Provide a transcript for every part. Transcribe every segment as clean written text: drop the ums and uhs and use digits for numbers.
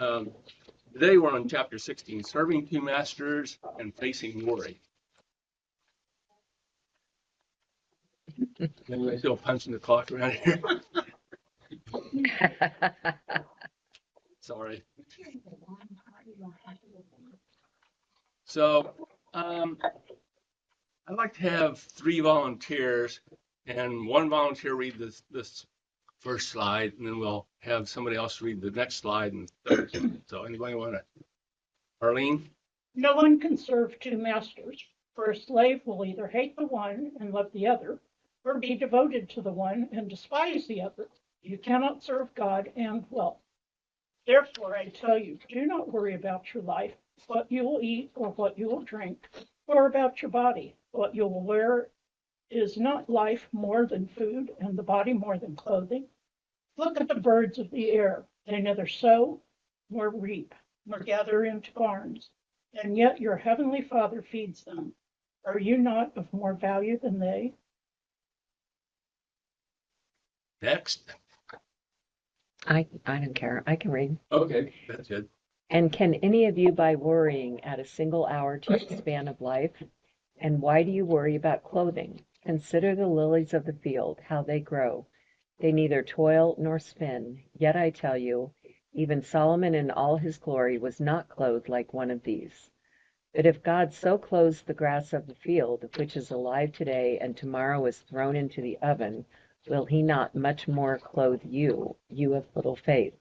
Today we're on chapter 16, serving two masters and facing worry. Anybody still punching the clock around here? Sorry. So I'd like to have 3 volunteers and 1 volunteer read this first slide, and then we'll have somebody else read the next slide. And so anybody want to? Arlene? No one can serve 2 masters, for a slave will either hate the one and love the other, or be devoted to the one and despise the other. You cannot serve God and wealth. Therefore, I tell you, do not worry about your life, what you will eat or what you will drink, or about your body, what you will wear. Is not life more than food, and the body more than clothing? Look at the birds of the air. They neither sow nor reap, nor gather into barns, and yet your heavenly Father feeds them. Are you not of more value than they? Next. I don't care. I can read. Okay, that's good. And can any of you, by worrying, add a single hour to the span of life? And why do you worry about clothing? Consider the lilies of the field, how they grow. They neither toil nor spin. Yet I tell you, even Solomon in all his glory was not clothed like one of these. But if God so clothes the grass of the field, which is alive today and tomorrow is thrown into the oven, will he not much more clothe you, you of little faith?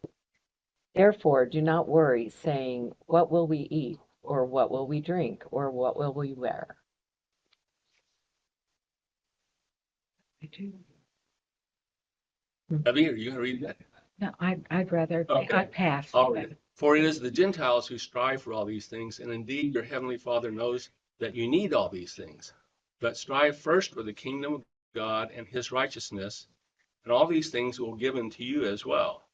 Therefore do not worry, saying, what will we eat, or what will we drink, or what will we wear? Abby, are you going to read that? No, I'd rather Okay. pass. I'll read it. For it is the Gentiles who strive for all these things, and indeed your heavenly Father knows that you need all these things. But strive first for the kingdom of God and his righteousness, and all these things will be given to you as well.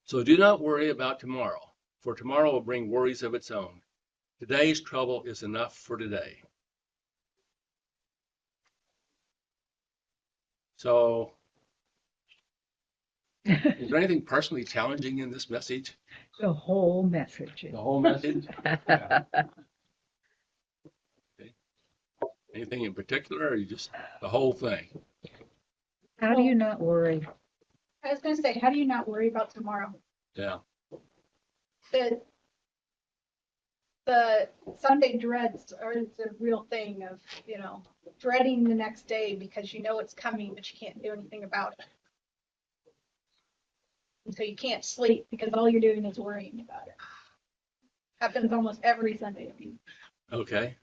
So do not worry about tomorrow, for tomorrow will bring worries of its own. Today's trouble is enough for today. So, is there anything personally challenging in this message? The whole message. The whole message? Yeah. Okay. Anything in particular, or you just the whole thing? How do you not worry? I was going to say, how do you not worry about tomorrow? Yeah. The Sunday dreads are the real thing of, dreading the next day because you know it's coming, but you can't do anything about it. And so you can't sleep because all you're doing is worrying about it. Happens almost every Sunday. Okay.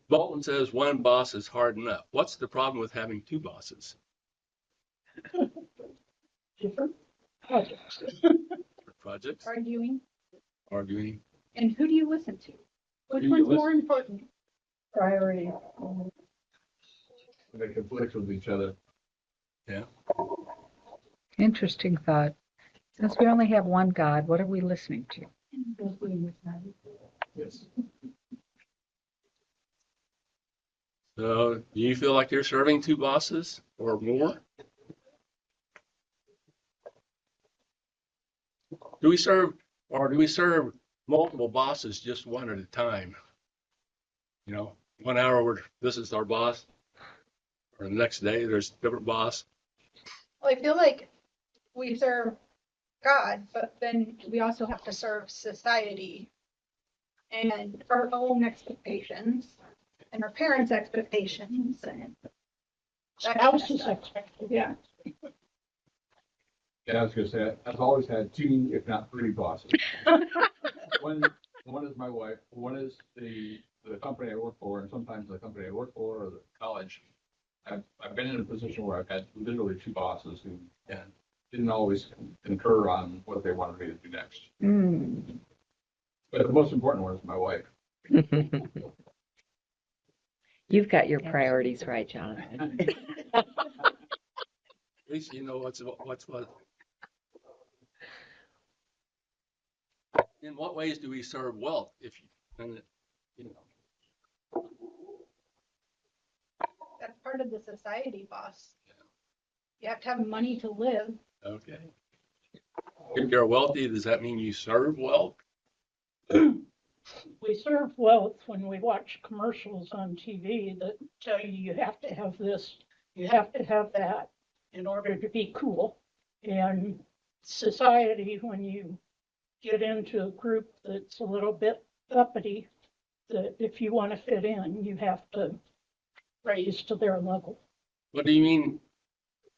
Bolton says 1 boss is hard enough. What's the problem with having 2 bosses? Different projects. Projects? Arguing. Arguing. And who do you listen to? Which Who do you one's more important? Priority. They conflict with each other. Yeah. Interesting thought. Since we only have one God, what are we listening to? Yes. So do you feel like you're serving 2 bosses or more? Do we serve multiple bosses just one at a time? 1 hour this is our boss, or the next day there's a different boss. Well, I feel like we serve God, but then we also have to serve society and our own expectations and our parents' expectations and Spouse's expectations. Yeah. Yeah, I was going to say, I've always had 2, if not 3 bosses. One is my wife, one is the company I work for, and sometimes the company I work for or the college. I've been in a position where I've had literally 2 bosses who didn't always concur on what they wanted me to do next. But the most important one is my wife. You've got your priorities right, Jonathan. At least you know what's what. In what ways do we serve wealth? That's part of the society, boss. You have to have money to live. Okay. If you're wealthy, does that mean you serve wealth? We serve wealth when we watch commercials on TV that tell you you have to have this, you have to have that in order to be cool. And society, when you get into a group that's a little bit uppity, that if you want to fit in, you have to raise to their level. What do you mean?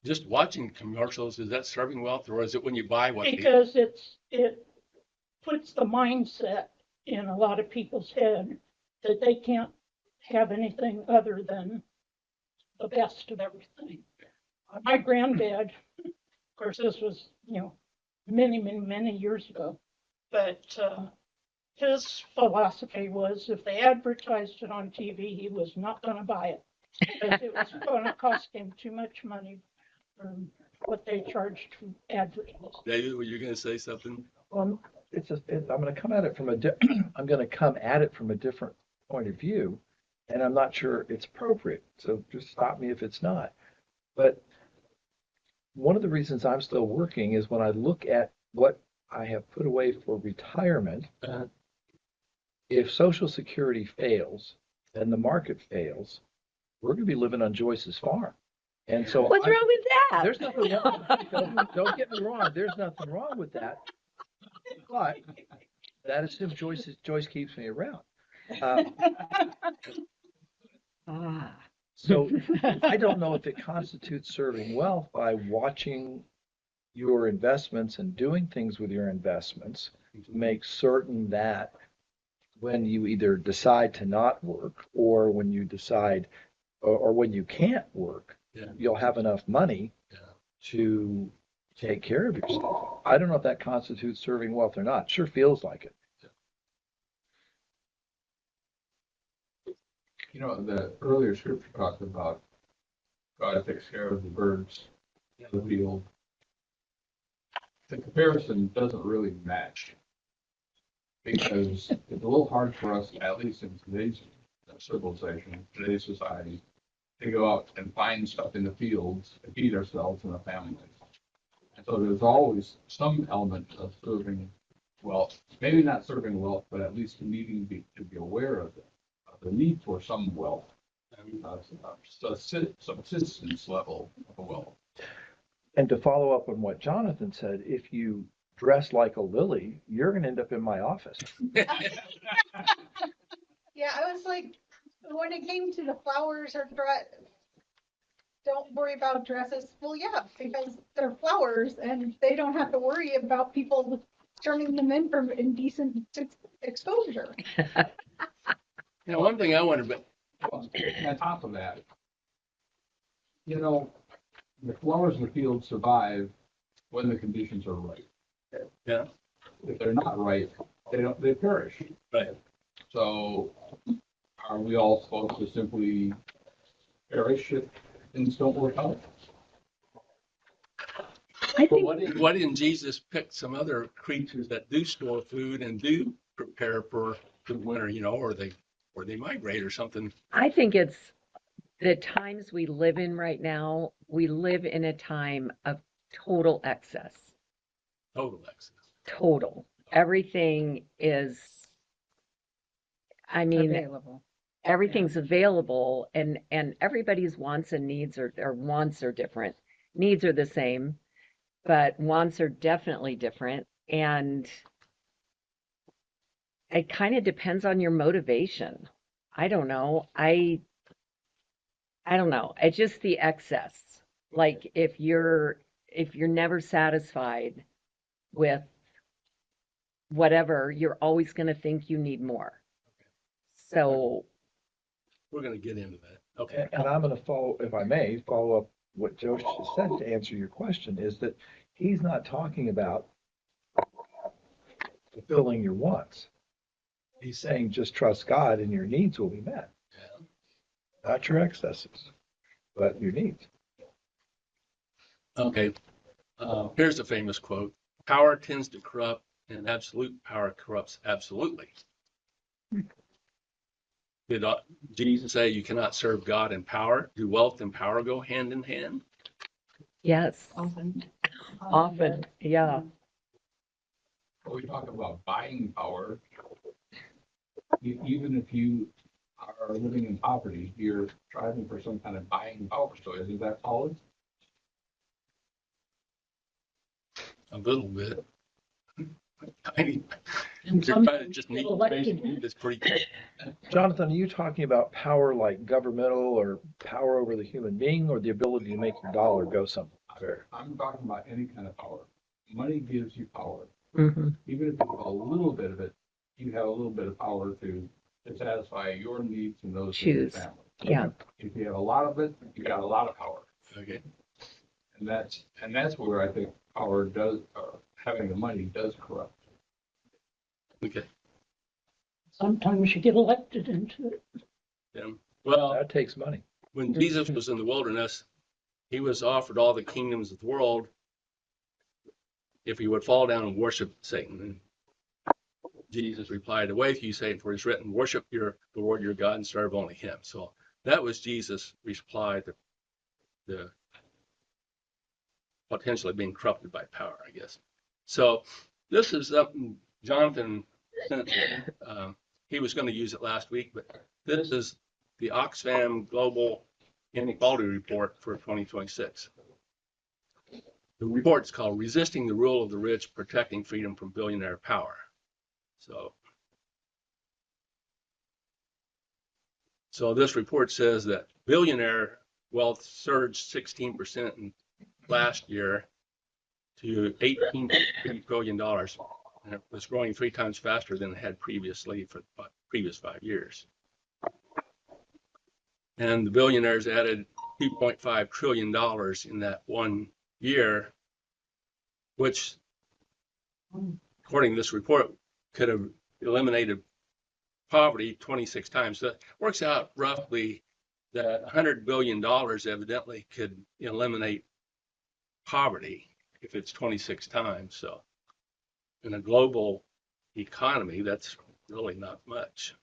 Just watching commercials, is that serving wealth, or is it when you buy what they? Because it puts the mindset in a lot of people's head that they can't have anything other than the best of everything. My granddad, of course, this was, many years ago, but his philosophy was if they advertised it on TV, he was not going to buy it because it was going to cost him too much money for what they charged to advertise. David, were you going to say something? I'm going to come at it from I'm going to come at it from a different point of view, and I'm not sure it's appropriate. So just stop me if it's not. But one of the reasons I'm still working is when I look at what I have put away for retirement, if Social Security fails and the market fails, we're going to be living on Joyce's farm. And so What's wrong with that? there's nothing wrong. Don't get me wrong. There's nothing wrong with that. But that assumes Joyce keeps me around. So I don't know if it constitutes serving wealth by watching your investments and doing things with your investments to make certain that when you either decide to not work or when you decide or when you can't work, you'll have enough money to take care of yourself. I don't know if that constitutes serving wealth or not. It sure feels like it. The earlier scripture talked about God takes care of the birds in the field. The comparison doesn't really match because it's a little hard for us, at least in today's civilization, today's society, to go out and find stuff in the fields to feed ourselves and our families. And so there's always some element of serving wealth, maybe not serving wealth, but at least needing to be aware of the need for some wealth, subsistence level of wealth. And to follow up on what Jonathan said, if you dress like a lily, you're going to end up in my office. Yeah, I was like, when it came to the flowers or dress, don't worry about dresses. Well, yeah, because they're flowers and they don't have to worry about people turning them in from indecent exposure. One thing I wonder, but on top of that, the flowers in the field survive when the conditions are right. Yeah. If they're not right, they perish. Right. So are we all supposed to simply perish if things don't work out? I But think what didn't Jesus pick some other creatures that do store food and do prepare for the winter, or they migrate or something? I think it's the times we live in right now. We live in a time of total excess. Total excess. Total. Everything is, Available. everything's available, and everybody's wants and needs are wants are different. Needs are the same, but wants are definitely different, and it kind of depends on your motivation. I don't know. I don't know. It's just the excess. Like if you're never satisfied with whatever, you're always going to think you need more. So We're going to get into that. Okay. And I'm going to if I may, follow up what Joe just said to answer your question, is that he's not talking about fulfilling your wants. He's saying just trust God and your needs will be met. Not your excesses, but your needs. Okay. Here's a famous quote. Power tends to corrupt, and absolute power corrupts absolutely. Did Jesus say you cannot serve God and power? Do wealth and power go hand in hand? yes, Often. often, yeah. when we talk about buying power, even if you are living in poverty, you're striving for some kind of buying power. So isn't that power? A little bit. Tiny. And You're some trying to just get need elected. it's pretty. Jonathan, are you talking about power like governmental or power over the human being or the ability to make your dollar go somewhere? I'm talking about any kind of power. Money gives you power. Mm-hmm. Even if you have a little bit of it, you have a little bit of power to satisfy your needs and those of your Choose. family. Yeah. If you have a lot of it, you got a lot of power. Okay. And that's where I think power does, or having the money does corrupt. Okay. Sometimes you get elected into it. Yeah. Well, That takes money. when Jesus was in the wilderness, he was offered all the kingdoms of the world if he would fall down and worship Satan. And Jesus replied, "Away with you, Satan, for it is written, worship the Lord your God and serve only him." So that was Jesus' reply to the potentially being corrupted by power, I guess. So this is something Jonathan sent. He was going to use it last week, but this is the Oxfam Global Inequality Report for 2026. The report is called Resisting the Rule of the Rich, Protecting Freedom from Billionaire Power. So this report says that billionaire wealth surged 16% last year to $18 billion, and it was growing 3 times faster than it had previously for the previous 5 years. And the billionaires added $2.5 trillion in that 1 year, which, according to this report, could have eliminated poverty 26 times. So that works out roughly that $100 billion evidently could eliminate poverty if it's 26 times. So in a global economy, that's really not much.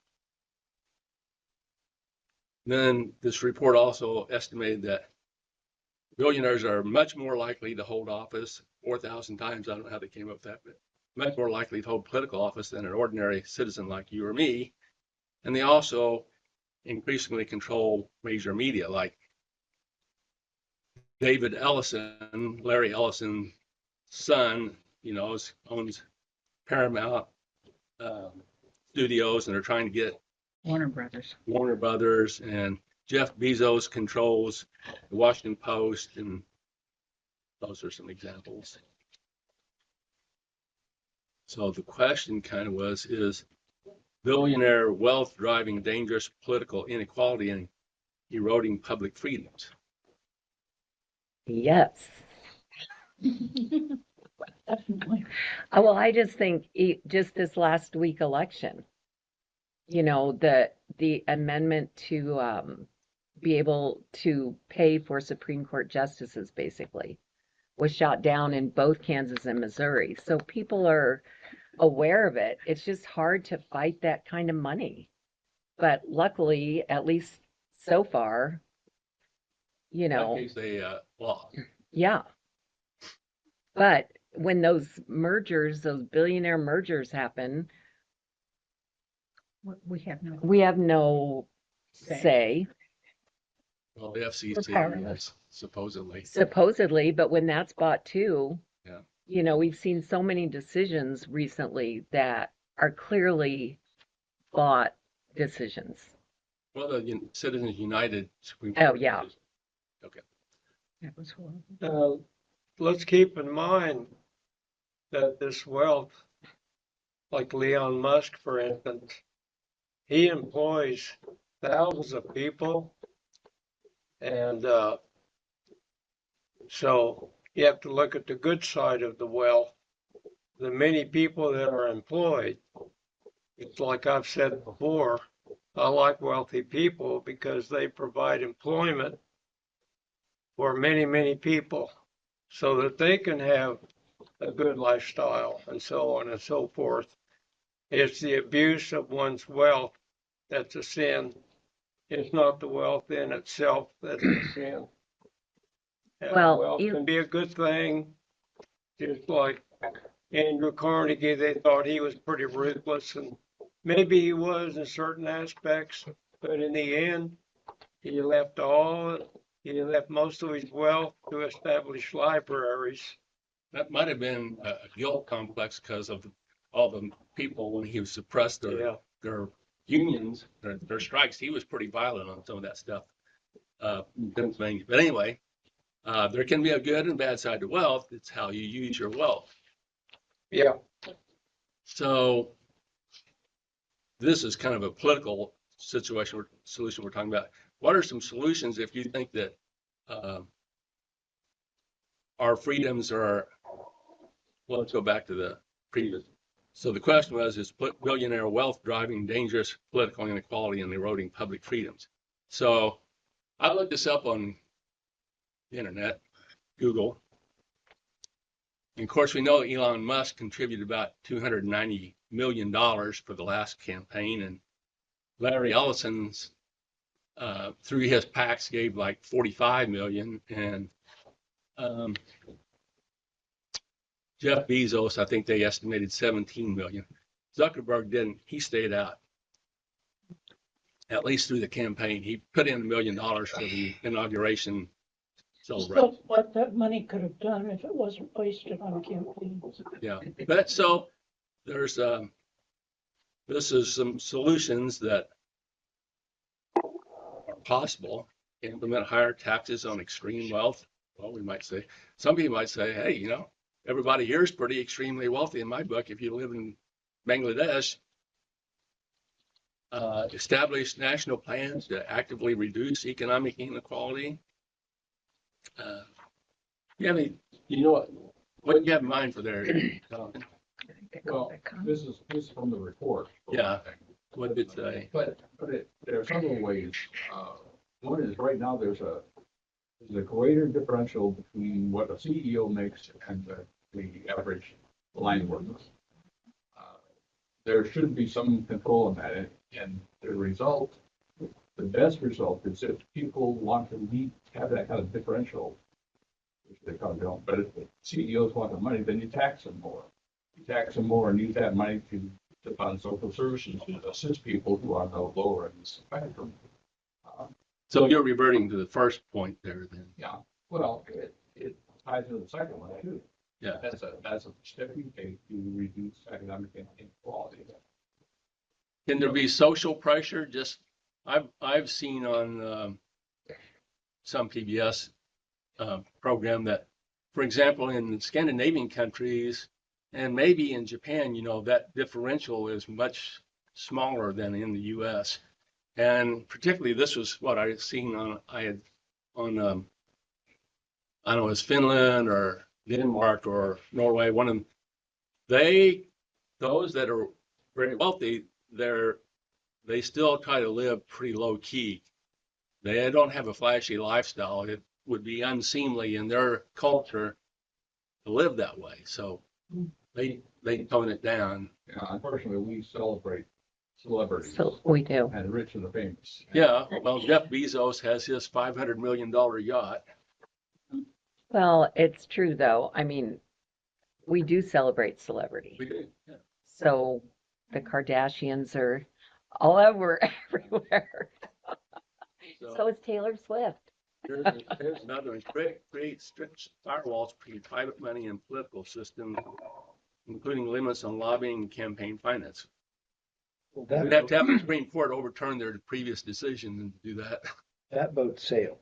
Then this report also estimated that billionaires are much more likely to hold office 4,000 times. I don't know how they came up with that, but much more likely to hold political office than an ordinary citizen like you or me. And they also increasingly control major media, like David Ellison, Larry Ellison's son, owns Paramount Studios, and they're trying to get Warner Brothers. Warner Brothers, and Jeff Bezos controls the Washington Post, and those are some examples. So the question kind of is billionaire wealth driving dangerous political inequality and eroding public freedoms? Yes. Definitely. Well, I just think just this last week election, the amendment to be able to pay for Supreme Court justices basically was shot down in both Kansas and Missouri. So people are aware of it. It's just hard to fight that kind of money. But luckily, at least so far, In that case, they lost. yeah. But when those billionaire mergers happen, We have no. we have no say. Well, the We're FCC powerless. Supposedly, but when that's bought too, Yeah. We've seen so many decisions recently that are clearly bought decisions. Well, the Citizens United Supreme Oh, Court. yeah. Okay. That was horrible. Let's keep in mind that this wealth, like Elon Musk, for instance, he employs thousands of people. And so you have to look at the good side of the wealth. The many people that are employed, it's like I've said before, I like wealthy people because they provide employment for many, many people so that they can have a good lifestyle and so on and so forth. It's the abuse of one's wealth that's a sin. It's not the wealth in itself that's a sin. Well, Wealth can be a good thing, just like Andrew Carnegie, they thought he was pretty ruthless, and maybe he was in certain aspects, but in the end, he left most of his wealth to establish libraries. That might have been a guilt complex because of all the people when he suppressed Yeah. their unions, their strikes. He was pretty violent on some of that stuff. In Pennsylvania. But anyway, there can be a good and bad side to wealth. It's how you use your wealth. Yeah. So this is kind of a political solution we're talking about. What are some solutions if you think that our freedoms are, well, let's go back to the previous. So the question was, is billionaire wealth driving dangerous political inequality and eroding public freedoms? So I looked this up on the internet, Google. And of course, we know Elon Musk contributed about $290 million for the last campaign, and Larry Ellison's through his PACs gave like 45 million, and Jeff Bezos, I think they estimated 17 million. Zuckerberg didn't. He stayed out, at least through the campaign. He put in $1 million for the inauguration celebration. So what that money could have done if it wasn't wasted on campaigns. Yeah, but so there's this is some solutions that are possible. Implement higher taxes on extreme wealth. Well, we might say, some people might say, hey, you know, everybody here is pretty extremely wealthy in my book. If you live in Bangladesh, establish national plans to actively reduce economic inequality. You know what you have in mind for there? Well, this is from the report. Yeah. What did it say? But there are several ways. One is right now there's a greater differential between what a CEO makes and the average line worker. There should be some control in that, and the best result is if people want to have that kind of differential, which they probably don't. But if CEOs want the money, then you tax them more. You tax them more and use that money to fund social services to assist people who are no lower in the spectrum. So you're reverting to the first point there then. Yeah, well, it ties into the second one too. Yeah. That's a step you take to reduce economic inequality. Can there be social pressure? Just I've seen on some PBS program that, for example, in Scandinavian countries and maybe in Japan, you know, that differential is much smaller than in the U.S. And particularly, this was what I had seen on I don't know, it was Finland or Denmark or Norway. One of them, those that are very wealthy, they still try to live pretty low key. They don't have a flashy lifestyle. It would be unseemly in their culture to live that way. So they tone it down. Yeah, unfortunately, we celebrate celebrities So we do. and the rich and the famous. Yeah, well, Jeff Bezos has his $500 million yacht. Well, it's true though. I mean, we do celebrate celebrity. We do. Yeah. So the Kardashians are all over everywhere. So is Taylor Swift. Here's another one. Create strict firewalls between private money and political systems, including limits on lobbying and campaign finance. Well, We'd have to have the Supreme Court overturn their previous decision and do that. that boat sailed.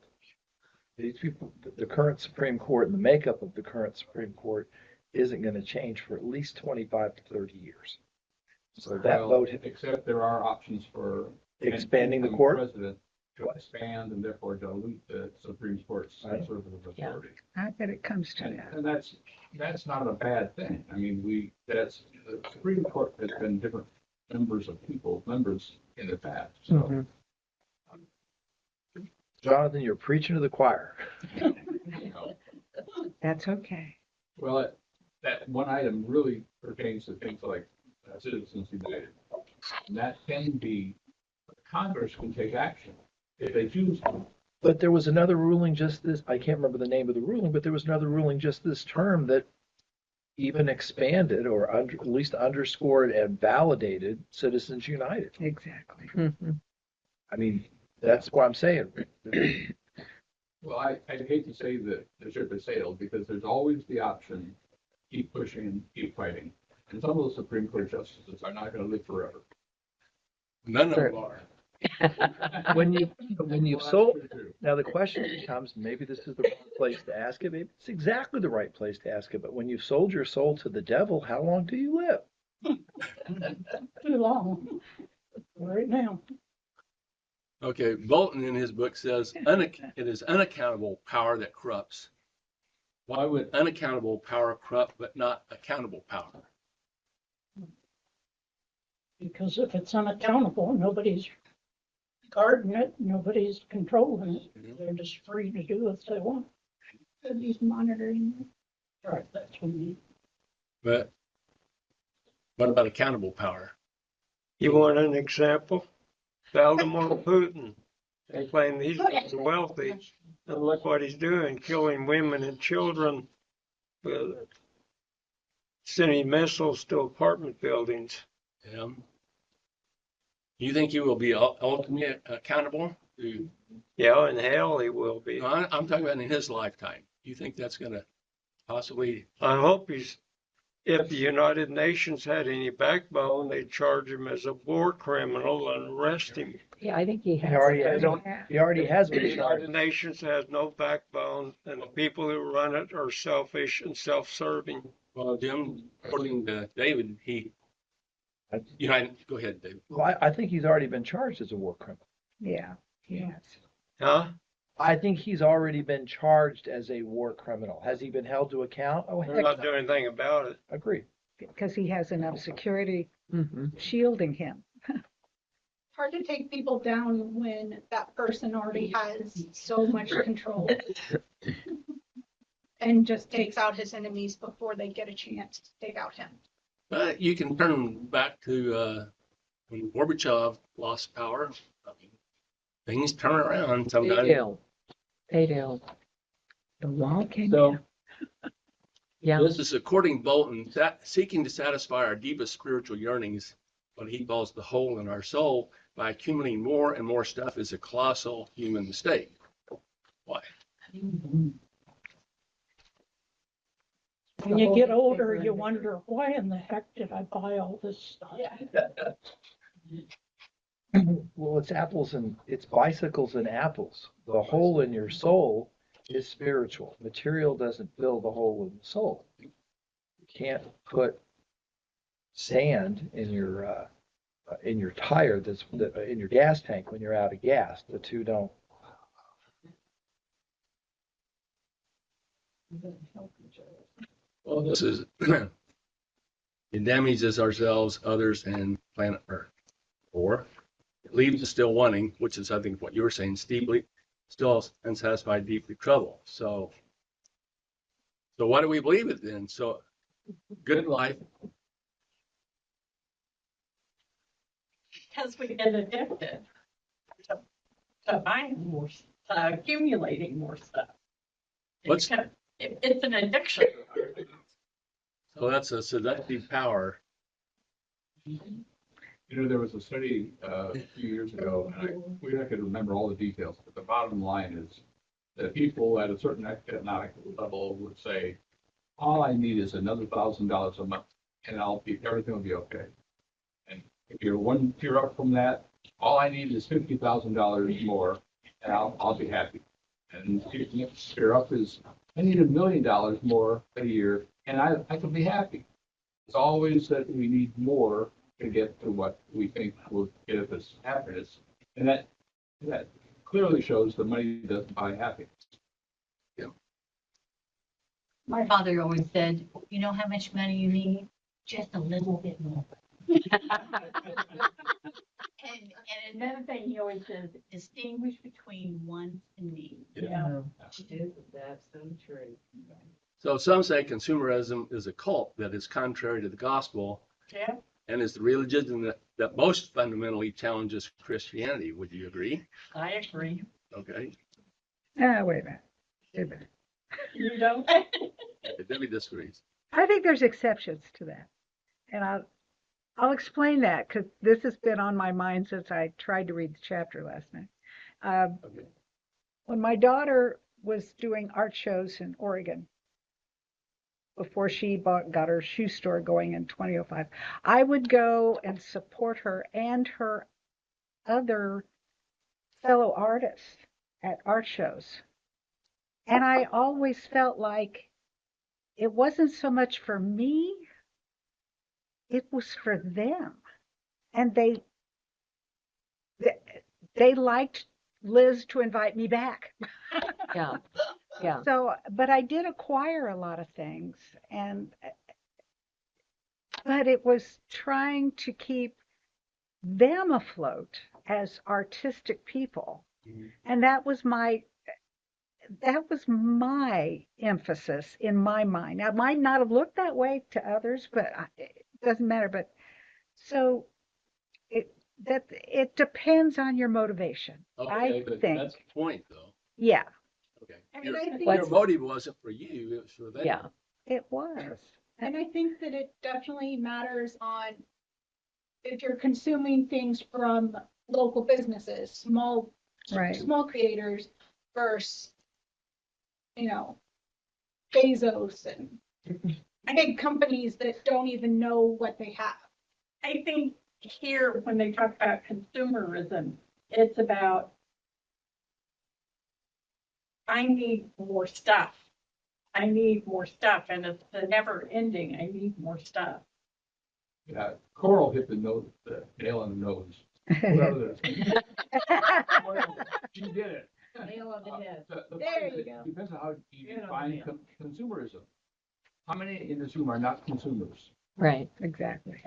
These people, the current Supreme Court and the makeup of the current Supreme Court isn't going to change for at least 25 to 30 years. So that vote, Except there are options for expanding the court. President to expand and therefore dilute the Supreme Court's conservative authority. I bet it comes to that. And that's not a bad thing. I mean, the Supreme Court has been different members in the past. So Mhm. Jonathan, you're preaching to the choir. you know, That's okay. well, that one item really pertains to things like Citizens United. And that can be, Congress can take action if they choose to. But there was another ruling just this, I can't remember the name of the ruling, but there was another ruling just this term that even expanded or at least underscored and validated Citizens United. Exactly. Mhm. I mean, that's what I'm saying. Well, I hate to say that the ship has sailed because there's always the option, keep pushing and keep fighting. And some of the Supreme Court justices are not going to live forever. None of Sure. them are. When you've Well, that's sold, true, too. now the question becomes, maybe this is the wrong place to ask it, maybe it's exactly the right place to ask it, but when you've sold your soul to the devil, how long do you live? Too long. Right now. Okay, Bolton in his book says it is unaccountable power that corrupts. Why would unaccountable power corrupt but not accountable power? Because if it's unaccountable, nobody's guarding it, nobody's controlling it. They're just free to do as they want. Nobody's monitoring. Right, that's what we need. But what about accountable power? You want an example? Vladimir Putin. They claim he's wealthy, and look what he's doing, killing women and children, sending missiles to apartment buildings. Yeah. You think he will be ultimately accountable? Yeah, in hell he will be. I'm talking about in his lifetime. You think that's going to possibly? I hope if the United Nations had any backbone, they'd charge him as a war criminal and arrest him. Yeah, I think he He has. already has The been United charged. Nations has no backbone, and the people who run it are selfish and self-serving. Well, Jim, according to David, go ahead, David. Well, I think he's already been charged as a war criminal. Yeah, yes. Huh? I think he's already been charged as a war criminal. Has he been held to account? Oh, They're heck not no. doing anything about it. Agreed. Because he has enough security Mhm. shielding him. Hard to take people down when that person already has so much control. And just takes out his enemies before they get a chance to take out him. But you can turn back to when Gorbachev lost power. I mean, things turn around They sometimes. do. They do. The wall came So down. Yeah. this is according to Bolton, seeking to satisfy our deepest spiritual yearnings, what he calls the hole in our soul, by accumulating more and more stuff is a colossal human mistake. Why? When you get older, you wonder, why in the heck did I buy all this stuff? Well, it's bicycles and apples. The hole in your soul is spiritual. Material doesn't fill the hole in the soul. You can't put sand in your tire in your gas tank when you're out of gas. The two don't. Well, this is it damages ourselves, others, and planet Earth. Or it leaves us still wanting, which is, I think, what you were saying, still unsatisfied, deeply troubled. So why do we believe it then? So good life. Because we get addicted to buying more, accumulating more stuff. What's- It's an addiction. So that's a seductive power. You know, there was a study a few years ago, and I wish I could remember all the details, but the bottom line is that people at a certain economic level would say, all I need is another $1,000 a month, and everything will be okay. And if you're 1 tier up from that, all I need is $50,000 more, and I'll be happy. And next tier up is, I need $1 million more a year, and I can be happy. It's always that we need more to get to what we think will give us happiness. And that clearly shows that money doesn't buy happiness. My father always said, you know how much money you need? Just a little bit more. And another thing he always says, distinguish between wants and needs. Yeah. That's so true. So some say consumerism is a cult that is contrary to the gospel Yeah. and is the religion that most fundamentally challenges Christianity. Would you agree? I agree. Okay. Ah, wait a minute. Wait a minute. You don't? Debbie disagrees. I think there's exceptions to that. And I'll explain that because this has been on my mind since I tried to read the chapter last night. Okay. When my daughter was doing art shows in Oregon, before she got her shoe store going in 2005, I would go and support her and her other fellow artists at art shows. And I always felt like it wasn't so much for me, it was for them. And they liked Liz to invite me back. Yeah. Yeah. So, but I did acquire a lot of things, but it was trying to keep them afloat as artistic people. Mhm. And that was my emphasis in my mind. Now, it might not have looked that way to others, but it doesn't matter. But so it depends on your motivation. Okay, I but think, that's the point, though. yeah, Okay. I mean, Your, I think, your motive wasn't for you, it was for them. Yeah. it was. and I think that it definitely matters on if you're consuming things from local businesses, Right. small creators versus, Bezos and big companies that don't even know what they have. I think here, when they talk about consumerism, it's about, I need more stuff. I need more stuff, and it's the never ending. I need more stuff. Yeah, Coral hit the nail on the nose. Whatever she did it. Nail on the head. The There point is you it go. depends on how you Nail on the define head. consumerism. How many in this room are not consumers? Right. Exactly.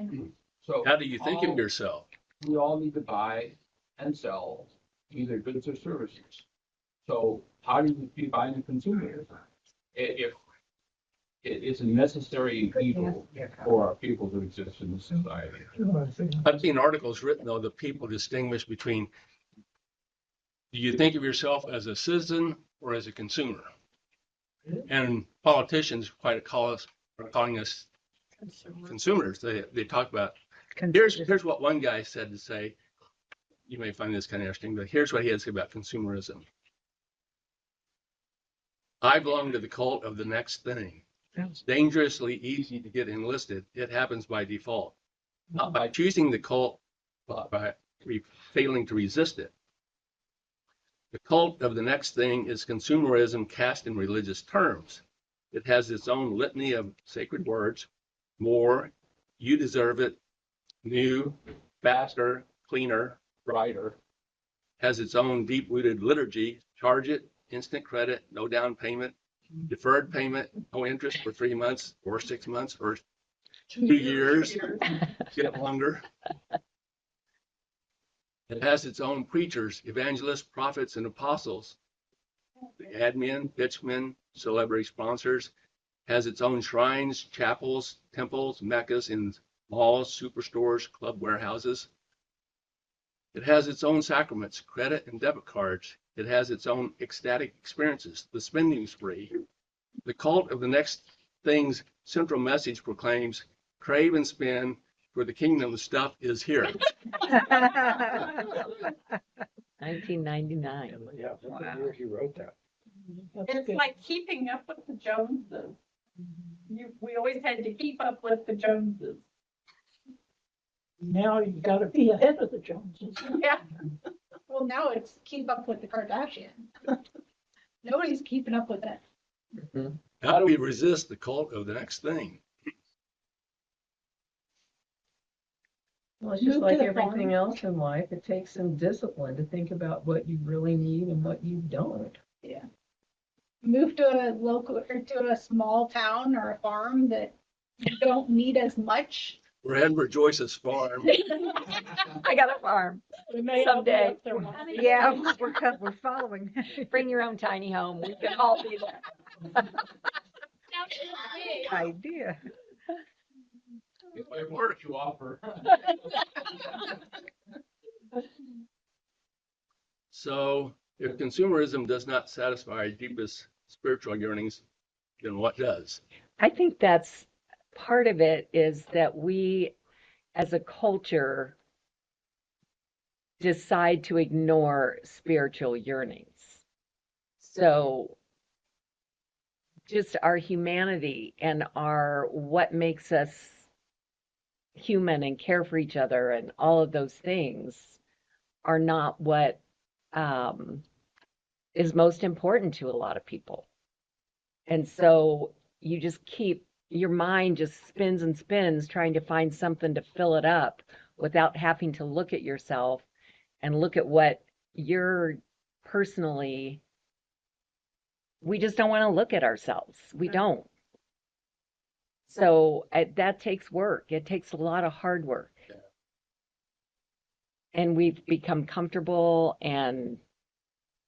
So How do you think of yourself? we all need to buy and sell either goods or services. So how do you define consumerism? If it's a necessary evil for our people to exist in this society. I've seen articles written, though, that people distinguish between, do you think of yourself as a citizen or as a consumer? And politicians are calling us consumers. They talk about, here's what one guy said to say, you may find this kind of interesting, but here's what he had to say about consumerism. I belong to the cult of the next thing. It's dangerously easy to get enlisted. It happens by default, not by choosing the cult, but by failing to resist it. The cult of the next thing is consumerism cast in religious terms. It has its own litany of sacred words: more, you deserve it, new, faster, cleaner, brighter. Has its own deep-rooted liturgy: charge it, instant credit, no down payment, deferred payment, no interest for 3 months or 6 months or 2 years, get longer. It has its own preachers, evangelists, prophets, and apostles. The admin, pitchmen, celebrity sponsors. Has its own shrines, chapels, temples, meccas in malls, superstores, club warehouses. It has its own sacraments, credit and debit cards. It has its own ecstatic experiences, the spending spree. The cult of the next thing's central message proclaims, crave and spend, for the kingdom stuff is here. 1999. Yeah, what year he wrote that. It's like keeping up with the Joneses. We always had to keep up with the Joneses. Now you gotta be ahead of the Joneses. Yeah. Well, now it's keep up with the Kardashians. Nobody's keeping up with it. How do we resist the cult of the next thing? Well, it's just Move to like the everything farm. else in life, it takes some discipline to think about what you really need and what you don't. Yeah. Move to a local or to a small town or a farm that you don't need as much. We're heading for Joyce's farm. I got a farm. We may all be Someday. up there one day. Yeah, we're following. Bring your own tiny home. We can all be there. Idea. If I were to offer. So if consumerism does not satisfy our deepest spiritual yearnings, then what does? I think that's part of it is that we, as a culture, decide to ignore spiritual yearnings. So just our humanity and our what makes us human and care for each other and all of those things are not what is most important to a lot of people. And so you just keep your mind just spins and spins trying to find something to fill it up without having to look at yourself and look at what you're personally. We just don't want to look at ourselves. We don't. So that takes work. It takes a lot of hard work. And we've become comfortable, and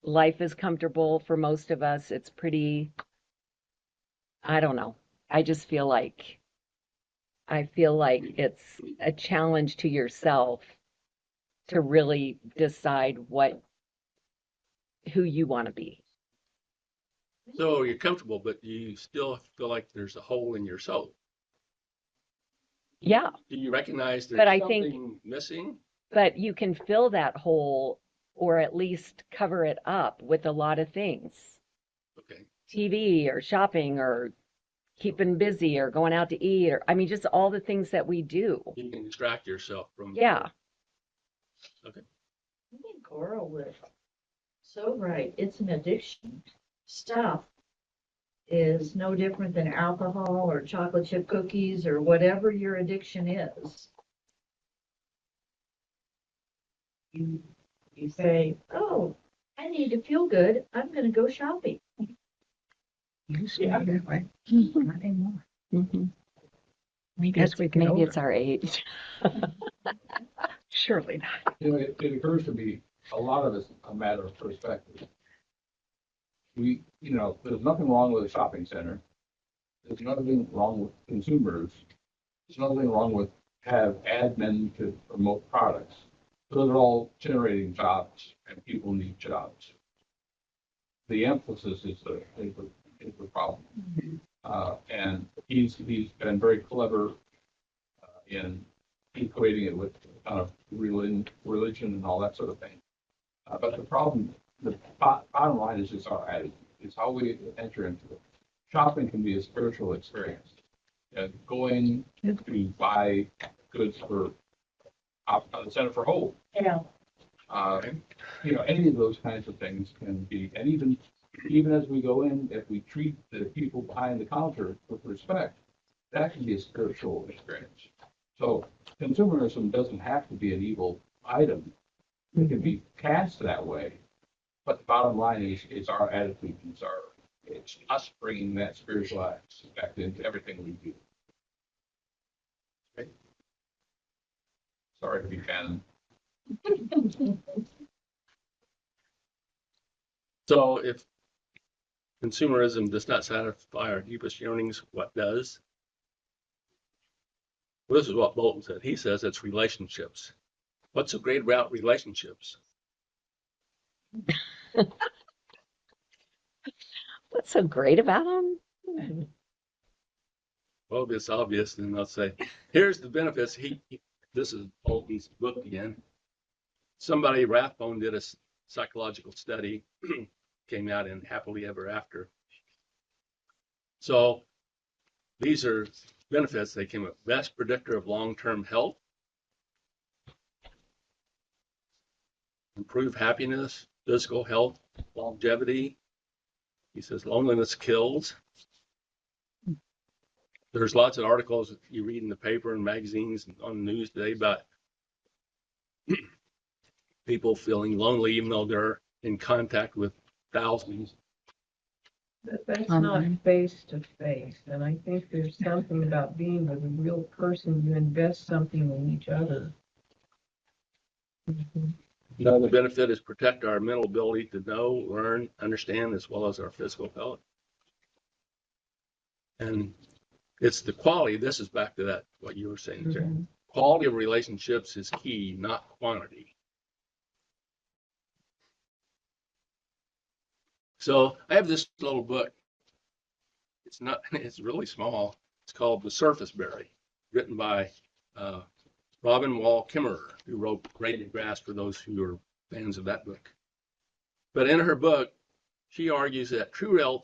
life is comfortable for most of us. It's pretty, I don't know. I just feel like it's a challenge to yourself to really decide who you want to be. So you're comfortable, but you still feel like there's a hole in your soul. Yeah, Do you recognize there's but I something think, missing? but you can fill that hole or at least cover it up with a lot of things. Okay. TV or shopping or keeping busy or going out to eat, or I mean just all the things that we do. You can distract yourself from. Yeah. Okay. I think Coral was so right. It's an addiction. Stuff is no different than alcohol or chocolate chip cookies or whatever your addiction is. You say, oh, I need to feel good. I'm going to go shopping. Used to be that way. Not anymore. Mm-hmm. Maybe As we get maybe older. it's our age. Surely not. You know, it occurs to me, a lot of it's a matter of perspective. There's nothing wrong with a shopping center. There's nothing wrong with consumers. There's nothing wrong with have admin to promote products. Those are all generating jobs, and people need jobs. The emphasis is the problem. And he's been very clever in equating it with kind of religion and all that sort of thing. But the bottom line is just our attitude. It's how we enter into it. Shopping can be a spiritual experience. Going to buy goods for the Center for Hope. Yeah. Any of those kinds of things can be, and even as we go in, if we treat the people behind the counter with respect, that can be a spiritual experience. So consumerism doesn't have to be an evil item. It can be cast that way. But the bottom line is our attitude, it's us bringing that spiritual aspect into everything we do. Okay. Sorry to be canon. So if consumerism does not satisfy our deepest yearnings, what does? Well, this is what Bolton said. He says it's relationships. What's so great about relationships? What's so great about them? Well, if it's obvious, then I'll say, here's the benefits. This is Bolton's book again. Somebody, Rathbone, did a psychological study, came out in Happily Ever After. So these are benefits. They came up best predictor of long-term health, improve happiness, physical health, longevity. He says loneliness kills. There's lots of articles that you read in the paper and magazines and on the news today about people feeling lonely even though they're in contact with thousands. But that's not face to face, and I think there's something about being with a real person. You invest something in each other. Another benefit is protect our mental ability to know, learn, understand, as well as our physical health. And it's the quality. This is back to that, what you were saying, Jerry. Quality of relationships is key, not quantity. So I have this little book. It's really small. It's called The Surface Berry, written by Robin Wall Kimmerer, who wrote Graded Grass for those who are fans of that book. But in her book, she argues that true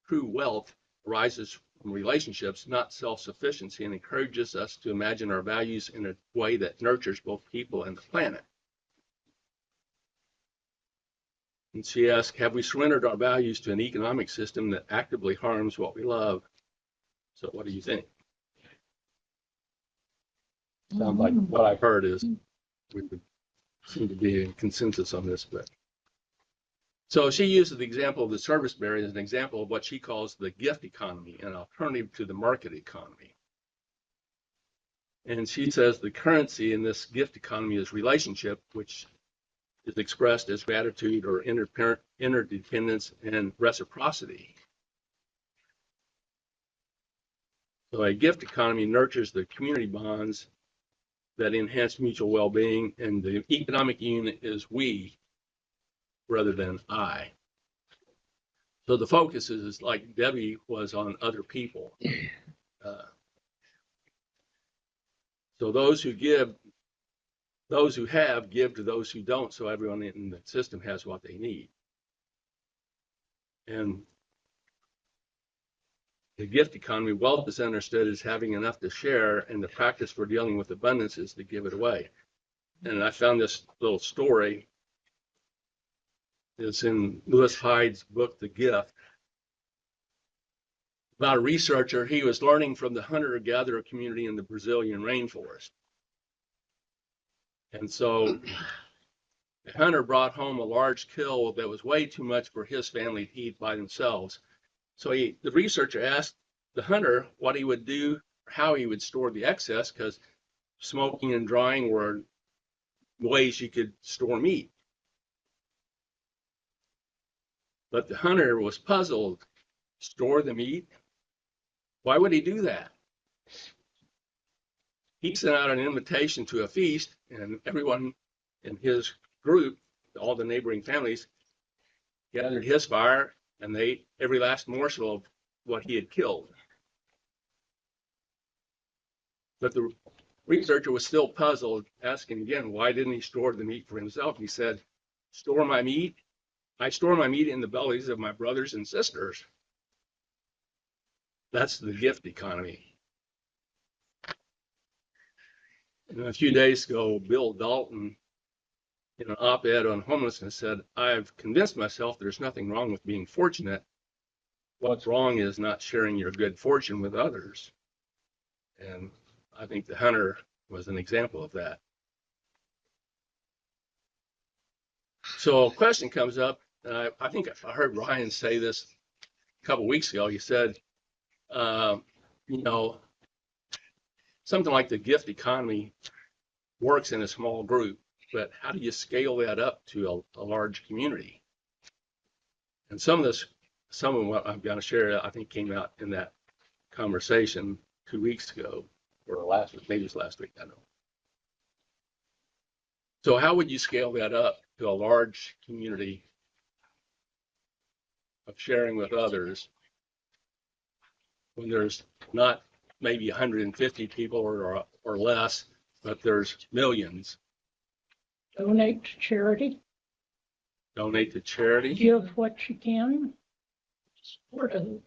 wealth arises from relationships, not self-sufficiency, and encourages us to imagine our values in a way that nurtures both people and the planet. And she asks, have we surrendered our values to an economic system that actively harms what we love? So what do you think? Sounds like what I've heard is we would seem to be in consensus on this. But so she uses the example of the service berry as an example of what she calls the gift economy, an alternative to the market economy. And she says the currency in this gift economy is relationship, which is expressed as gratitude or interdependence and reciprocity. So a gift economy nurtures the community bonds that enhance mutual well-being, and the economic unit is we rather than I. So the focus is like Debbie was on other people. So those who have, give to those who don't, so everyone in the system has what they need. And the gift economy, wealth is understood as having enough to share, and the practice for dealing with abundance is to give it away. And I found this little story. It's in Lewis Hyde's book, The Gift, about a researcher. He was learning from the hunter-gatherer community in the Brazilian rainforest. And so the hunter brought home a large kill that was way too much for his family to eat by themselves. So the researcher asked the hunter what he would do, how he would store the excess, because smoking and drying were ways you could store meat. But the hunter was puzzled. Store the meat? Why would he do that? He sent out an invitation to a feast, and everyone in his group, all the neighboring families, gathered his fire, and they ate every last morsel of what he had killed. But the researcher was still puzzled, asking again, why didn't he store the meat for himself? He said, store my meat? I store my meat in the bellies of my brothers and sisters. That's the gift economy. And a few days ago, Bill Dalton, in an op-ed on homelessness, said, I've convinced myself there's nothing wrong with being fortunate. What's wrong is not sharing your good fortune with others. And I think the hunter was an example of that. So a question comes up, and I think I heard Ryan say this a couple of weeks ago. He said, something like the gift economy works in a small group, but how do you scale that up to a large community? And some of what I'm going to share, I think, came out in that conversation 2 weeks ago, or last week, maybe it was last week, I don't know. So how would you scale that up to a large community of sharing with others when there's not maybe 150 people or less, but there's millions? Donate to charity. Donate to charity. Give what you can. Support others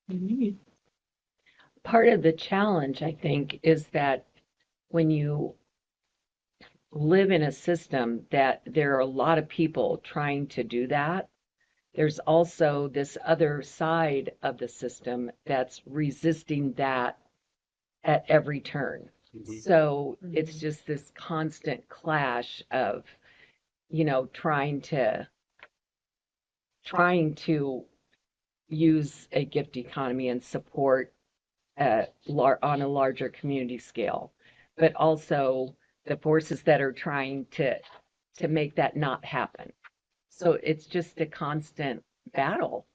you need. Part of the challenge, I think, is that when you live in a system that there are a lot of people trying to do that, there's also this other side of the system that's resisting that at every turn. Mm-hmm. So it's just this constant clash of, trying to use a gift economy and support on a larger community scale, but also the forces that are trying to make that not happen. So it's just a constant battle.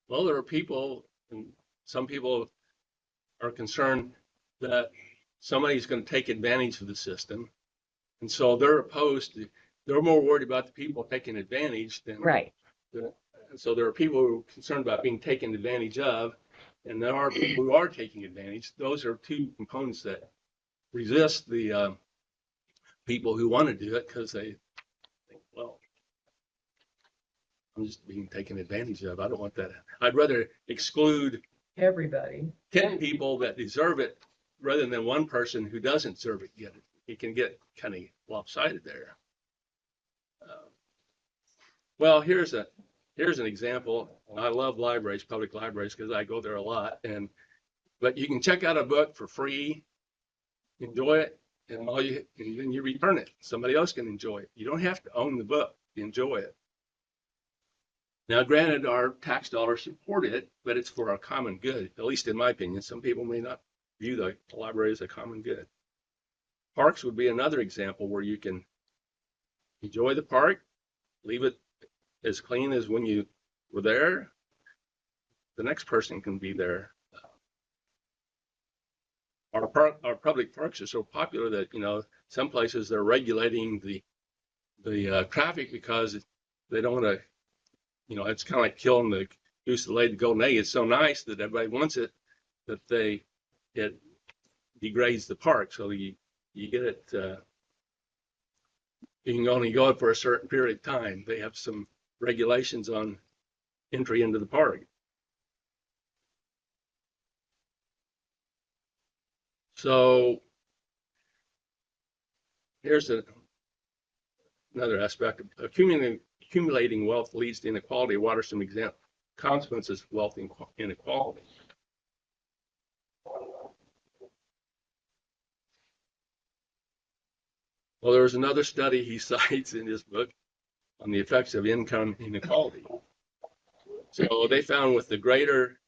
Well, there are people, and some people are concerned that somebody's going to take advantage of the system. And so they're more worried about the people taking advantage than. Right. And so there are people who are concerned about being taken advantage of, and there are people who are taking advantage. Those are two components that resist the people who want to do it because they think, well, I'm just being taken advantage of. I don't want that. I'd rather exclude Everybody. 10 people that deserve it rather than one person who doesn't deserve it get it. It can get kind of lopsided there. Well, here's an example. I love libraries, public libraries, because I go there a lot. But you can check out a book for free, enjoy it, and then you return it. Somebody else can enjoy it. You don't have to own the book to enjoy it. Now, granted, our tax dollars support it, but it's for our common good, at least in my opinion. Some people may not view the library as a common good. Parks would be another example where you can enjoy the park, leave it as clean as when you were there. The next person can be there. Our public parks are so popular that, some places they're regulating the traffic because they don't want to, it's kind of like killing the goose that laid the golden egg. It's so nice that everybody wants it that it degrades the park. So you get it, you can only go for a certain period of time. They have some regulations on entry into the park. So here's another aspect. Accumulating wealth leads to inequality. What are some consequences of wealth inequality? Well, there's another study he cites in his book on the effects of income inequality. So they found with the greater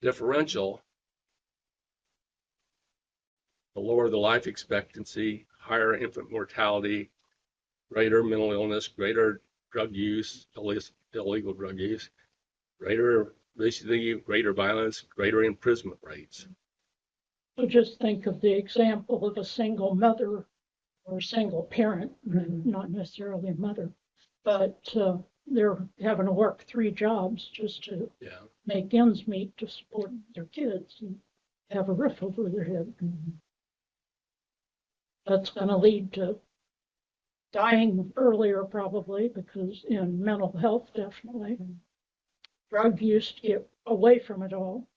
differential, the lower the life expectancy, higher infant mortality, greater mental illness, greater drug use, illegal drug use, greater obesity, greater violence, greater imprisonment rates. So just think of the example of a single mother or a single parent, not necessarily a mother, but they're having to work 3 jobs just to make ends meet to support their kids and have a roof over their head. That's going to lead to dying earlier probably because in mental health, definitely. Drug use to get away from it all.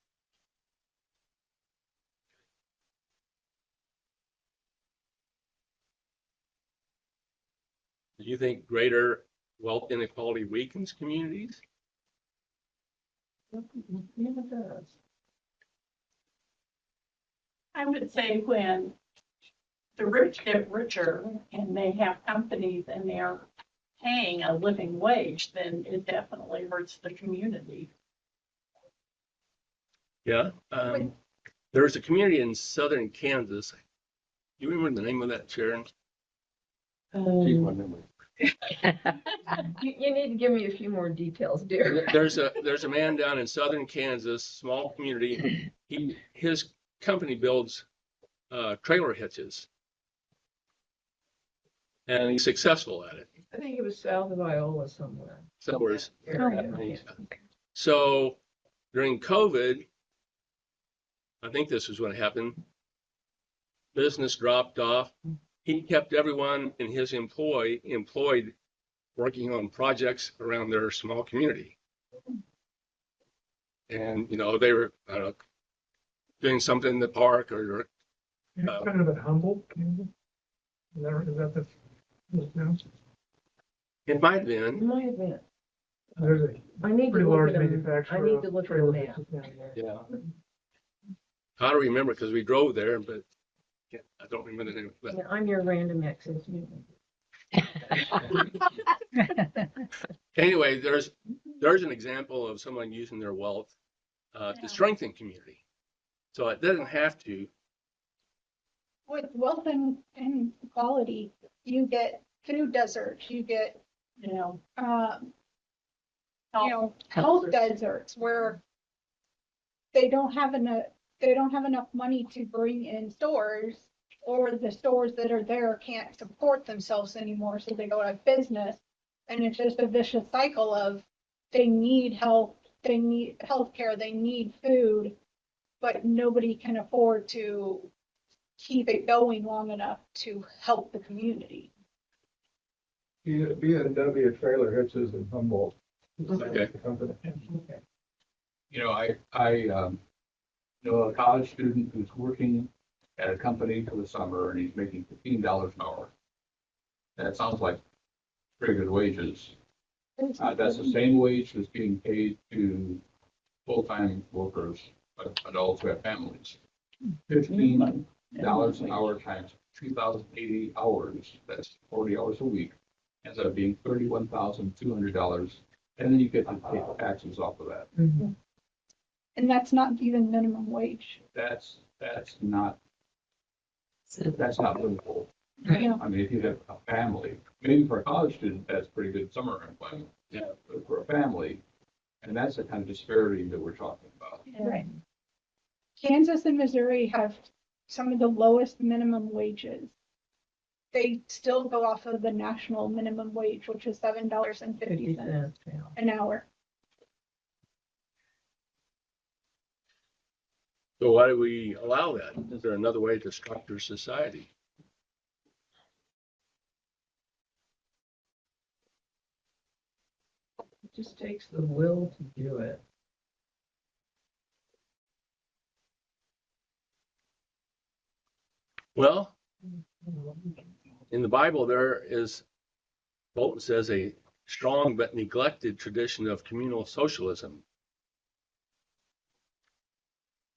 Do you think greater wealth inequality weakens communities? Yeah, it does. I would say when the rich get richer and they have companies and they're paying a living wage, then it definitely hurts the community. Yeah. There's a community in southern Kansas. Do you remember the name of that, Sharon? She's my memory. You need to give me a few more details, dear. There's a man down in southern Kansas, small community. His company builds trailer hitches, and he's successful at it. I think it was south of Iola somewhere. Somewhere. Area. So during COVID, I think this is when it happened. Business dropped off. He kept everyone in his employed working on projects around their small community. And, they were doing something in the park or. Kind of a humble community? Is that the It might have It been. might have been. There's a I need pretty to look large at them. manufacturer. I need to look at the of map. trailers down there. Yeah. I don't remember because we drove there, but I don't remember the name. But Yeah, I'm your random access. anyway, there's an example of someone using their wealth to strengthen community. So it doesn't have to. With wealth and inequality, you get food deserts, you get, health deserts where they don't have enough money to bring in stores, or the stores that are there can't support themselves anymore, so they go out of business. And it's just a vicious cycle of they need health, they need healthcare, they need food, but nobody can afford to keep it going long enough to help the community. B&W Trailer Hitches in Humboldt. Okay. Company. You know, I know a college student who's working at a company for the summer and he's making $15 an hour. That sounds like pretty good wages. That's the same wage that's being paid to full-time workers, adults who have families. $15 an hour times 2,080 hours, that's 40 hours a week, ends up being $31,200. And then you get to take taxes off of that. Mhm. And that's not even minimum wage. That's not livable. Yeah. I mean, if you have a family, maybe for a college student, that's pretty good summer employment. Yeah. But for a family, and that's the kind of disparity that we're talking about. Right. Kansas and Missouri have some of the lowest minimum wages. They still go off of the national minimum wage, which is $7.50 $0.50, yeah. an hour. So why do we allow that? Is there another way to structure society? It just takes the will to do it. Well, in the Bible, there is, Bolton says, a strong but neglected tradition of communal socialism.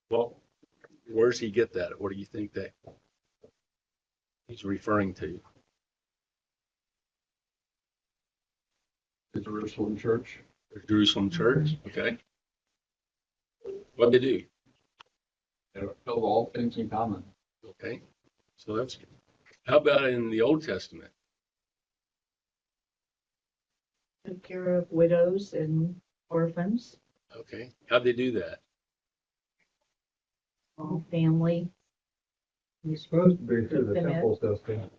Well, where does he get that? What do you think that he's referring to? The Jerusalem church. The Jerusalem church, okay. What did they do? They held all things in common. Okay, so that's, how about in the Old Testament? Took care of widows and orphans, Okay, how'd they do that? all family. It's supposed to be through the Took them temple system.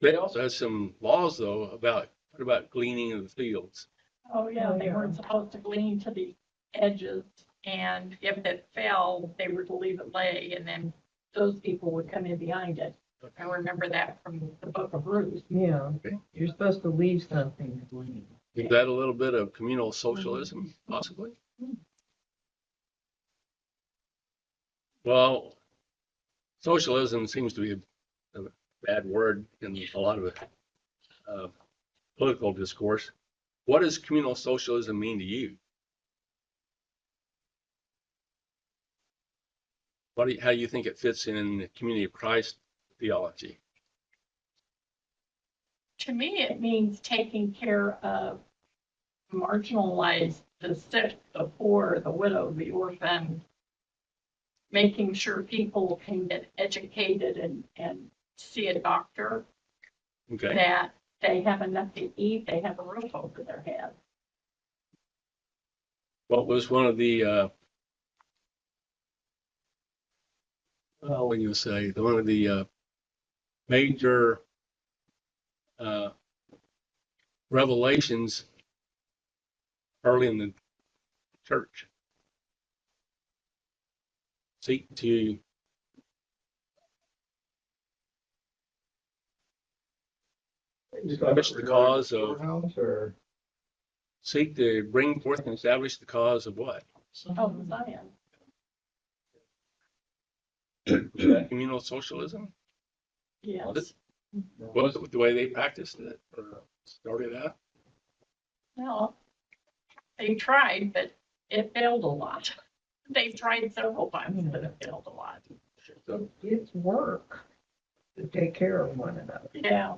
They also had some laws, though, about, what about gleaning in the fields? Oh, yeah, they weren't supposed to glean to the edges, and if it fell, they were to leave it lay, and then those people would come in behind it. I remember that from the book of Ruth. Yeah, Okay. you're supposed to leave something to glean. Is that a little bit of communal socialism, possibly? Well, socialism seems to be a bad word in a lot of political discourse. What does communal socialism mean to you? How do you think it fits in the community of Christ theology? To me, it means taking care of marginalized, the sick, the poor, the widow, the orphan, making sure people can get educated and see a doctor, Okay. that they have enough to eat, they have a roof over their head. What was one of the what do you say? One of the major revelations early in the church? Seek to establish the cause of, Or seek to bring forth and establish the cause of what? Oh, Zion. Was that communal socialism? Yes. Was it? Was it the way they practiced it or started out? Well, they tried, but it failed a lot. They've tried several times, but it failed a lot. So, It's work to take care of one another. Yeah.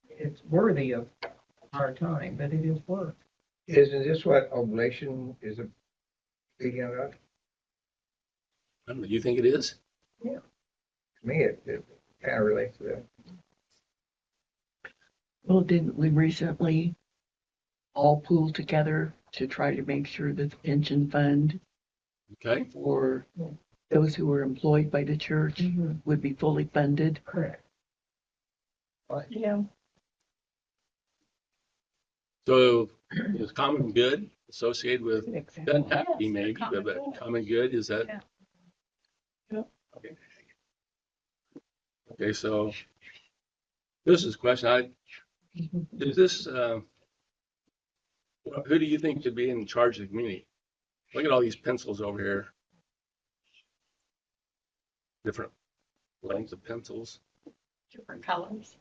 It's worthy of our time, but it is work. Isn't this what oblation is speaking of? I don't know, you think it is? To me, it kind of relates to that. Well, didn't we recently all pool together to try to make sure that the pension fund Okay. for those who were employed by the church would be fully funded? Correct. Yeah. So is common good associated with, Good example. doesn't have to be Yes, maybe, common but good. common good, is that? Yeah. Okay. Okay, so this is a question. Is this, who do you think should be in charge of the community? Look at all these pencils over here. Different lengths of pencils. Different colors.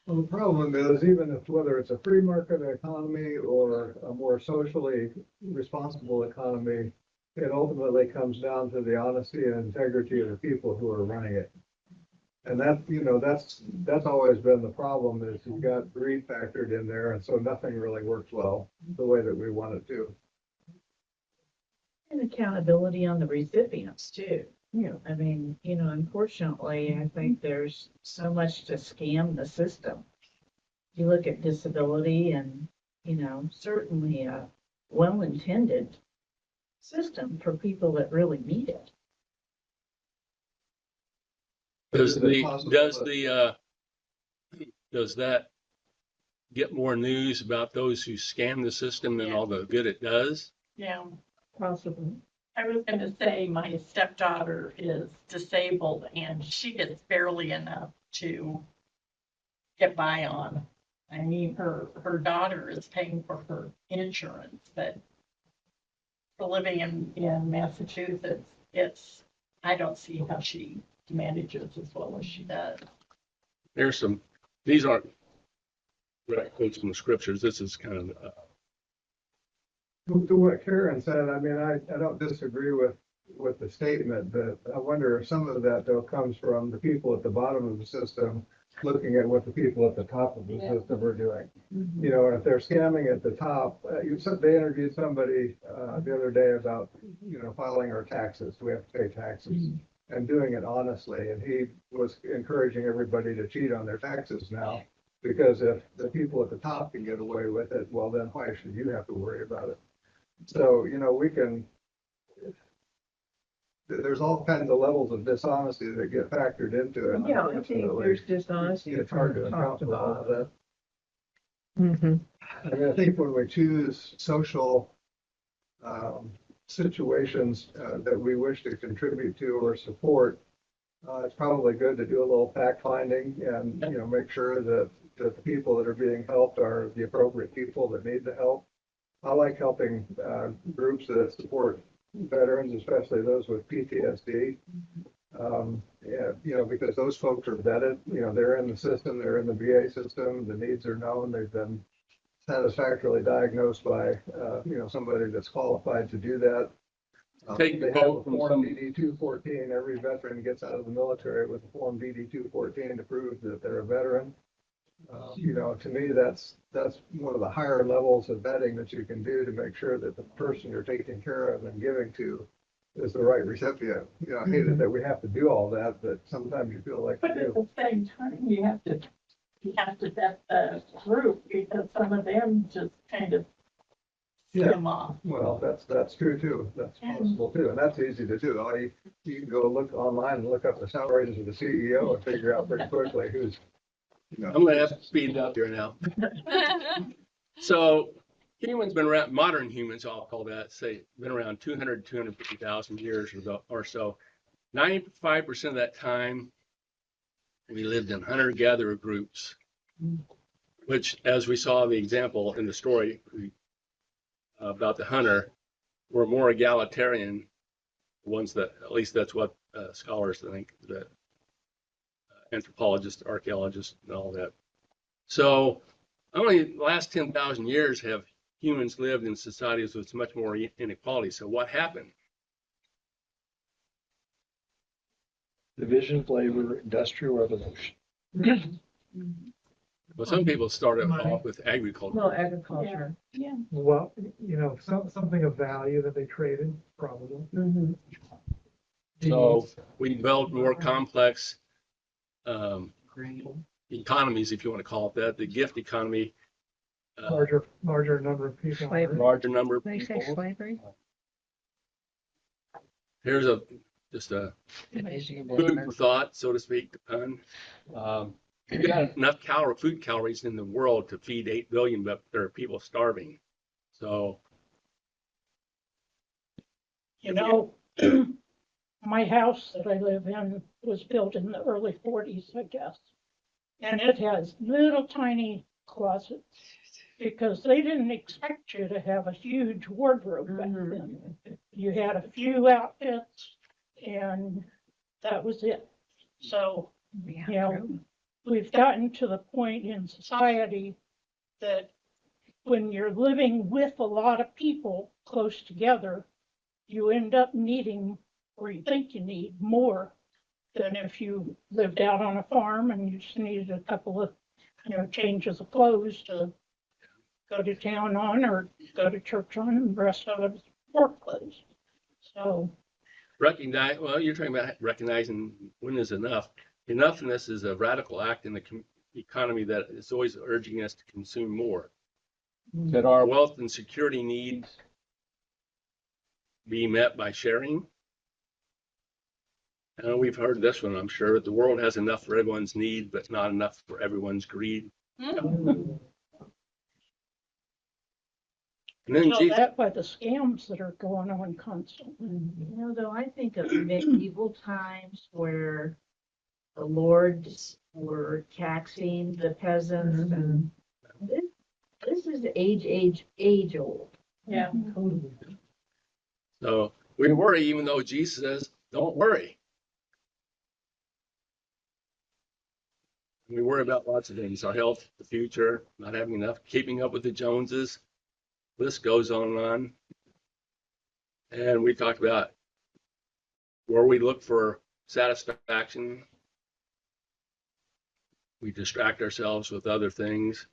Well, the problem is, even if whether it's a free market economy or a more socially responsible economy, it ultimately comes down to the honesty and integrity of the people who are running it. And that, that's always been the problem, is you've got greed factored in there, and so nothing really works well the way that we want it to. And accountability on the recipients too. Yeah. I mean, unfortunately, I think there's so much to scam the system. You look at disability and, certainly a well-intended system for people that really need it. Does that get more news about those who scam the system than all the good it does? Yeah. Possibly. I was going to say my stepdaughter is disabled and she gets barely enough to get by on. I mean, her daughter is paying for her insurance, but for living in Massachusetts, I don't see how she manages as well as she does. These aren't direct quotes from the scriptures. This is kind of To what Karen said, I mean, I don't disagree with the statement, but I wonder if some of that though comes from the people at the bottom of the system looking at what the people at the top of the system are doing. Mm-hmm. And if they're scamming at the top, they interviewed somebody the other day about, filing our taxes. We have to pay taxes and doing it honestly. And he was encouraging everybody to cheat on their taxes now, because if the people at the top can get away with it, well, then why should you have to worry about it? So, there's all kinds of levels of dishonesty that get factored into it. Yeah, I think there's dishonesty It's hard to from account top to for all of that. bottom. I mean, I think when we choose social situations that we wish to contribute to or support, it's probably good to do a little fact finding and, make sure that the people that are being helped are the appropriate people that need the help. I like helping groups that support veterans, especially those with PTSD. Because those folks are vetted, they're in the system, they're in the VA system, the needs are known, they've been satisfactorily diagnosed by, somebody that's qualified to do that. They have a Form DD-214. Every veteran gets out of the military with a Form DD-214 to prove that they're a veteran. To me, that's one of the higher levels of vetting that you can do to make sure that the person you're taking care of and giving to is the right recipient. I hate it that we have to do all that, but sometimes you feel like But you at do. the same time, you have to vet the group, because some of them just kind of skim off. Well, that's true too. That's possible too, and that's easy to do. You can go look online and look up the salaries of the CEO and figure out pretty quickly who's. I'm going to have to speed it up here now. So humans been around, modern humans, I'll call that, been around 250,000 years or so. 95% of that time, we lived in hunter-gatherer groups, which, as we saw the example in the story about the hunter, were more egalitarian ones that, at least that's what scholars think, that anthropologists, archaeologists, and all that. So only the last 10,000 years have humans lived in societies with much more inequality. So what happened? Division of labor, industrial revolution. Well, some people started off with agriculture. Well, agriculture. Yeah. Well, something of value that they traded, probably. Mm-hmm. So we developed more complex economies, if you want to call it that, the gift economy. Larger number of people. Larger number of They say people. slavery? Here's just a food for thought, so to speak, the pun. You got enough food calories in the world to feed 8 billion, but there are people starving. So, You know, my house that I live in was built in the early 40s, I guess. And it has little tiny closets because they didn't expect you to have a huge wardrobe back then. You had a few outfits and that was it. So, you know, we've gotten to the point in society that when you're living with a lot of people close together, you end up needing, or you think you need more than if you lived out on a farm and you just needed a couple of, changes of clothes to go to town on or go to church on, and the rest of it is work clothes. So you're talking about recognizing when is enough. Enoughness is a radical act in the economy that is always urging us to consume more. That our wealth and security needs be met by sharing. And we've heard this one, I'm sure. The world has enough for everyone's need, but not enough for everyone's greed. And then tell that by the scams that are going on constantly. Though I think of medieval times where the lords were taxing the peasants, and this is age old. Yeah. So we worry, even though Jesus says, don't worry. We worry about lots of things, our health, the future, not having enough, keeping up with the Joneses. List goes on and on. And we talked about where we look for satisfaction. We distract ourselves with other things.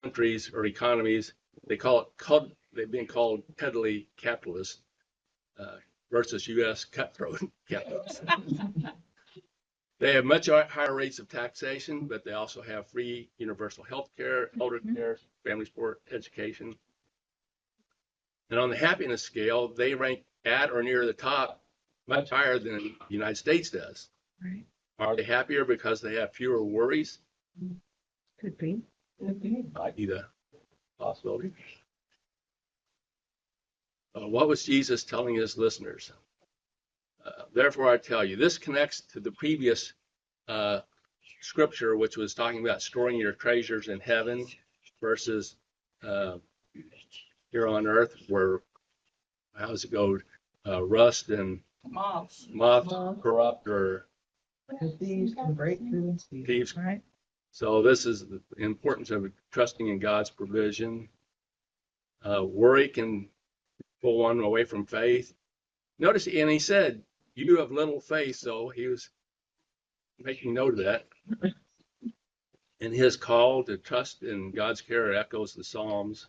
Countries or economies, they've been called peddly capitalist versus U.S. cutthroat capitalists. They have much higher rates of taxation, but they also have free universal health care, elder care, family support, education. And on the happiness scale, they rank at or near the top, much higher than the United States does. Right. Are they happier because they have fewer worries? Could be. Might be the possibility. What was Jesus telling his listeners? Therefore, I tell you, this connects to the previous scripture, which was talking about storing your treasures in heaven versus here on earth, where, how does it go? Rust and Moths corrupt, or thieves can break through and steal. thieves. Right. So this is the importance of trusting in God's provision. Worry can pull one away from faith. Notice, and he said, you have little faith, so he was making note of that. And his call to trust in God's care echoes the Psalms.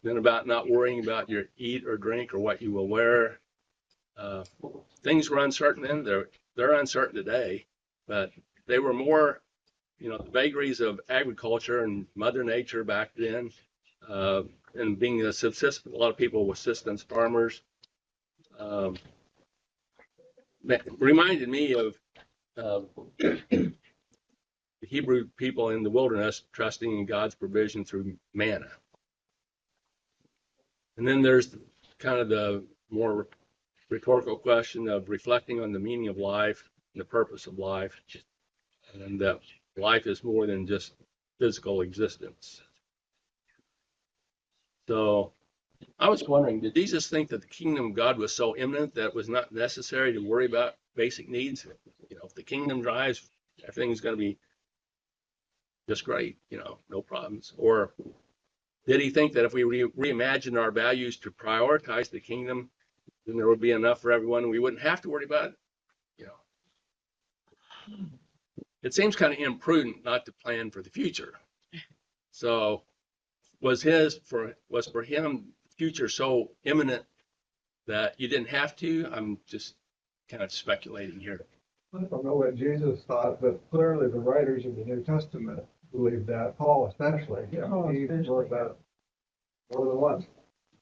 Then about not worrying about your eat or drink or what you will wear. Things were uncertain then. They're uncertain today, but they were more, the vagaries of agriculture and Mother Nature back then, and being a lot of people were subsistence farmers. Reminded me of the Hebrew people in the wilderness trusting in God's provision through manna. And then there's kind of the more rhetorical question of reflecting on the meaning of life and the purpose of life, and that life is more than just physical existence. So I was wondering, did Jesus think that the kingdom of God was so imminent that it was not necessary to worry about basic needs? If the kingdom drives, everything's going to be just great, no problems. Or did he think that if we reimagine our values to prioritize the kingdom, then there would be enough for everyone and we wouldn't have to worry about it? It seems kind of imprudent not to plan for the future. So was for him the future so imminent that you didn't have to? I'm just kind of speculating here. I don't know what Jesus thought, but clearly the writers of the New Testament believed that. Paul especially. He wrote that more than once.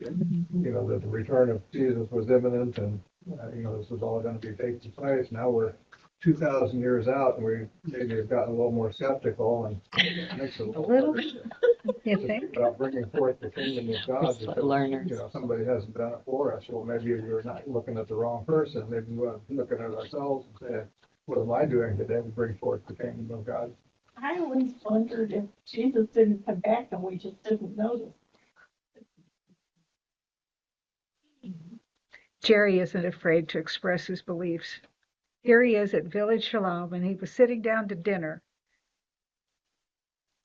That the return of Jesus was imminent, and this was all going to be face to face. Now we're 2,000 years out, and we maybe have gotten a little more skeptical, and it makes it a little little, harder you to think? about bringing forth the kingdom of God, We're slow because, learners. you know, somebody hasn't done it for us. Well, maybe we're not looking at the wrong person. Maybe we're looking at ourselves and saying, what am I doing today to bring forth the kingdom of God? I always wondered if Jesus didn't come back and we just didn't notice. Jerry isn't afraid to express his beliefs. Here he is at Village Shalom, and he was sitting down to dinner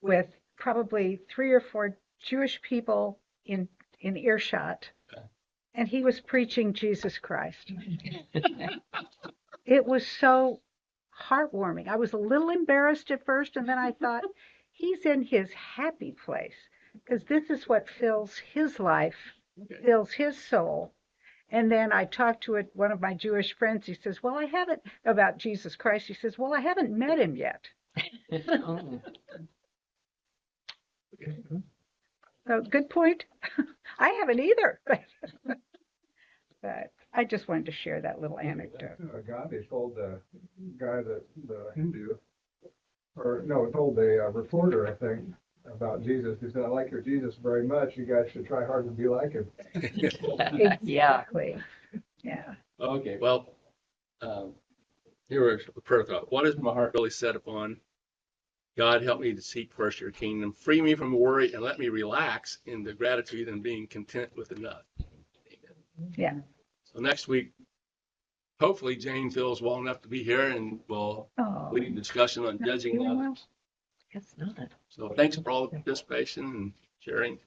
with probably 3 or 4 Jewish people in earshot, and he was preaching Jesus Christ. It was so heartwarming. I was a little embarrassed at first, and then I thought, he's in his happy place, because this is what fills his life, fills his soul. And then I talked to one of my Jewish friends. He says, well, I haven't, about Jesus Christ. He says, well, I haven't met him yet. Oh. So good point. I haven't either. But I just wanted to share that little anecdote. Gandhi told the guy that the Hindu, or no, told the reporter, I think, about Jesus. He said, I like your Jesus very much. You guys should try hard to be like him. Exactly. Yeah. Okay, well, here is a prayer thought. What is my heart really set upon? God, help me to seek first your kingdom. Free me from worry and let me relax in the gratitude and being content with enough. Amen. Yeah. So next week, hopefully Jane feels well enough to be here and we'll lead a discussion on judging others. Guess not. So thanks for all the participation and sharing.